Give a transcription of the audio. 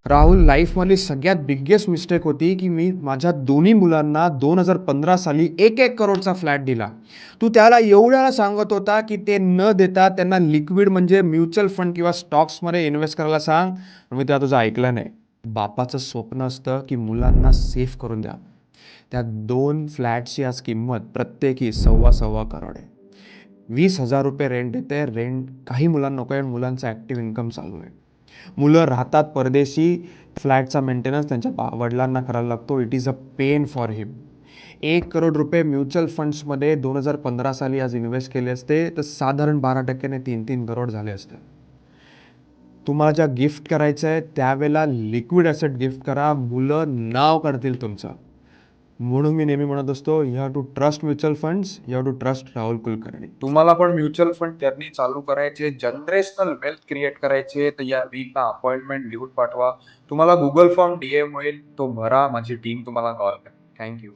राहुल, लाईफमधली सगळ्यात बिగ్గेस्ट मिस्टेक होती, की मी माझ्या दोन्ही मुलांना 2015 साली 1-1 करोडचा फ्लॅट दिला. तू त्याला एवढ्याला सांगत होता, की ते न देता त्यांना लिक्विड म्हणजे म्युच्युअल फंड किंवा स्टॉक्समध्ये इन्व्हेस्ट करायला सांग. पण मी तेव्हा तुझं ऐकलं नाही. बापाचं स्वप्न असतं, की मुलांना सेफ करून द्या. त्या 2 फ्लॅटची आज किंमत प्रत्येकी सव्वा करोड आहे. ₹20,000 रेंट येते. रेंट काही मुलांना नको आहे, मुलांचा ॲक्टिव्ह इन्कम चालू आहे. मुलं राहतात परदेशी, फ्लॅटचा मेंटेनन्स त्यांच्या वडिलांना करायला लागतो. It is a pain for him. ₹1 crore mutual फंड्समध्ये 2015 साली आज इन्व्हेस्ट केले असते तर साधारण 12%ने 3-3 करोड झाले असते. तुम्हाला ज्या गिफ्ट करायचं आहे त्यावेळेला लिक्विड ॲसेट गिफ्ट करा. मुलं नाव करतील तुमचं. म्हणून मी नेहमी म्हणत असतो, you have to trust mutual funds, you have to trust Rahul Kulkarni. तुम्हाला पण म्युच्युअल फंड त्यांनी चालू करायचे, जनरेशनल वेल्थ क्रिएट करायचे, तर या वीकला अपॉइंटमेंट लिहून पाठवा. तुम्हाला गुगल फॉर्म DM होईल, तो भरा. माझी टीम तुम्हाला कॉल करेल. थँक्यू.